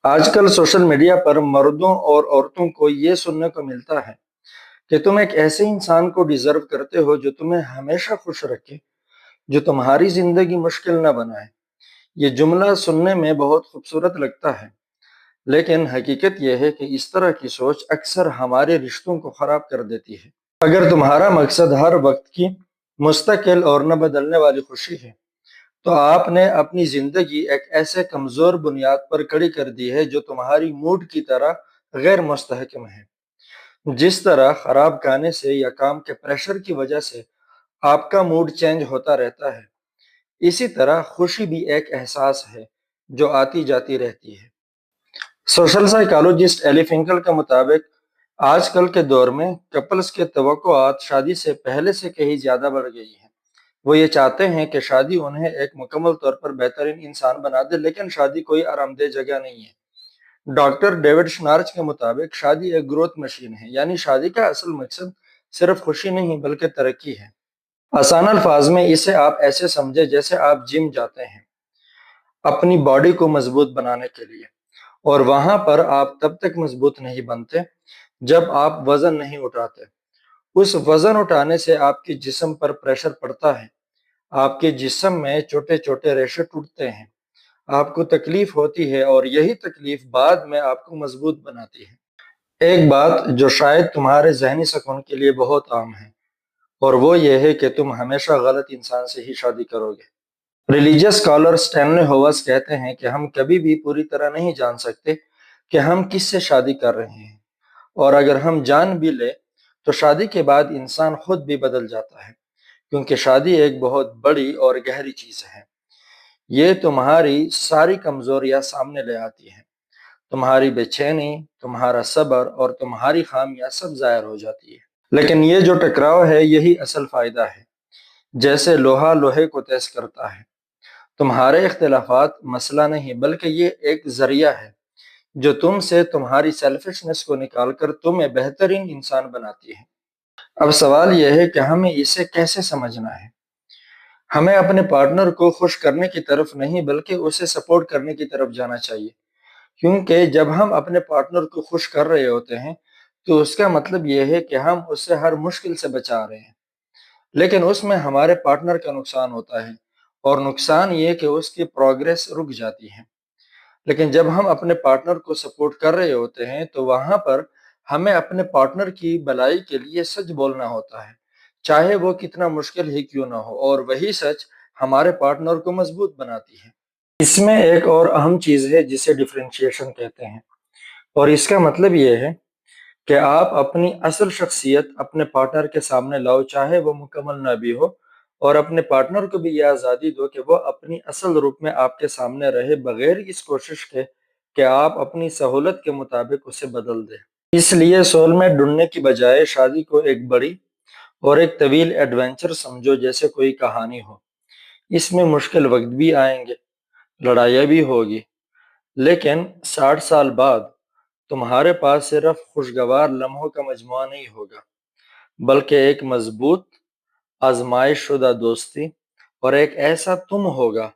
آج کل social media پر مردوں اور عورتوں کو یہ سننے کو ملتا ہے کہ تم ایک ایسے انسان کو ڈیزرو کرتے ہو جو تمہیں ہمیشہ خوش رکھے، جو تمہاری زندگی مشکل نہ بنائے۔ یہ جملہ سننے میں بہت خوبصورت لگتا ہے، لیکن حقیقت یہ ہے کہ اس طرح کی سوچ اکثر ہمارے رشتوں کو خراب کر دیتی ہے۔ اگر تمہارا مقصد ہر وقت کی مستقل اور نہ بدلنے والی خوشی ہے، تو آپ نے اپنی زندگی ایک ایسے کمزور بنیاد پر کھڑی کر دی ہے جو تمہاری موڈ کی طرح غیر مستحکم ہے۔ جس طرح خراب کھانے سے یا کام کے پریشر کی وجہ سے آپ کا موڈ چینج ہوتا رہتا ہے، اسی طرح خوشی بھی ایک احساس ہے جو آتی جاتی رہتی ہے۔ سوشل سائیکالوجسٹ ایلی فنکل کے مطابق آج کل کے دور میں کپلز کے توقعات شادی سے پہلے سے کہیں زیادہ بڑھ گئی ہیں۔ وہ یہ چاہتے ہیں کہ شادی انہیں ایک مکمل طور پر بہترین انسان بنا دے، لیکن شادی کوئی آرام دہ جگہ نہیں ہے۔ ڈاکٹر ڈیوڈ شنارچ کے مطابق شادی ایک گروتھ مشین ہے، یعنی شادی کا اصل مقصد صرف خوشی نہیں بلکہ ترقی ہے۔ آسان الفاظ میں اسے آپ ایسے سمجھے جیسے آپ جم جاتے ہیں اپنی باڈی کو مضبوط بنانے کے لیے، اور وہاں پر آپ تب تک مضبوط نہیں بنتے جب آپ وزن نہیں اٹھاتے۔ اس وزن اٹھانے سے آپ کے جسم پر پریشر پڑتا ہے، آپ کے جسم میں چھوٹے چھوٹے ریشے ٹوٹتے ہیں، آپ کو تکلیف ہوتی ہے، اور یہی تکلیف بعد میں آپ کو مضبوط بناتی ہے۔ ایک بات جو شاید تمہارے ذہنی سکون کے لیے بہت عام ہے، اور وہ یہ ہے کہ تم ہمیشہ غلط انسان سے ہی شادی کرو گے۔ ریلیجیس اسکالر اسٹینلے ہووس کہتے ہیں کہ ہم کبھی بھی پوری طرح نہیں جان سکتے کہ ہم کس سے شادی کر رہے ہیں، اور اگر ہم جان بھی لیں تو شادی کے بعد انسان خود بھی بدل جاتا ہے، کیونکہ شادی ایک بہت بڑی اور گہری چیز ہے۔ یہ تمہاری ساری کمزوریاں سامنے لے آتی ہے، تمہاری بے چینی، تمہارا صبر اور تمہاری خامیاں سب ظاہر ہو جاتی ہے۔ لیکن یہ جو ٹکراؤ ہے یہی اصل فائدہ ہے، جیسے لوہا لوہے کو تیز کرتا ہے۔ تمہارے اختلافات مسئلہ نہیں، بلکہ یہ ایک ذریعہ ہے جو تم سے تمہاری سیلفشنس کو نکال کر تمہیں بہترین انسان بناتی ہے۔ اب سوال یہ ہے کہ ہمیں اسے کیسے سمجھنا ہے۔ ہمیں اپنے پارٹنر کو خوش کرنے کی طرف نہیں بلکہ اسے سپورٹ کرنے کی طرف جانا چاہیے، کیونکہ جب ہم اپنے پارٹنر کو خوش کر رہے ہوتے ہیں تو اس کا مطلب یہ ہے کہ ہم اسے ہر مشکل سے بچا رہے ہیں، لیکن اس میں ہمارے پارٹنر کا نقصان ہوتا ہے، اور نقصان یہ کہ اس کی پروگریس رک جاتی ہے۔ لیکن جب ہم اپنے پارٹنر کو سپورٹ کر رہے ہوتے ہیں تو وہاں پر ہمیں اپنے پارٹنر کی بھلائی کے لیے سچ بولنا ہوتا ہے، چاہے وہ کتنا مشکل ہی کیوں نہ ہو، اور وہی سچ ہمارے پارٹنر کو مضبوط بناتی ہے۔ اس میں ایک اور اہم چیز ہے جسے ڈفرینشیشن کہتے ہیں، اور اس کا مطلب یہ ہے کہ آپ اپنی اصل شخصیت اپنے پارٹنر کے سامنے لاؤ، چاہے وہ مکمل نہ بھی ہو، اور اپنے پارٹنر کو بھی یہ آزادی دو کہ وہ اپنی اصل روپ میں آپ کے سامنے رہے، بغیر اس کوشش کے کہ آپ اپنی سہولت کے مطابق اسے بدل دیں۔ اس لیے سول میٹ ڈھونڈنے کی بجائے شادی کو ایک بڑی اور ایک طویل ایڈونچر سمجھو، جیسے کوئی کہانی ہو۔ اس میں مشکل وقت بھی آئیں گے، لڑائیاں بھی ہوگی، لیکن 60 سال بعد تمہارے پاس صرف خوشگوار لمحوں کا مجموعہ نہیں ہوگا، بلکہ ایک مضبوط آزمائش شدہ دوستی اور ایک ایسا تم ہوگا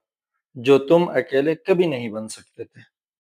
جو تم اکیلے کبھی نہیں بن سکتے تھے۔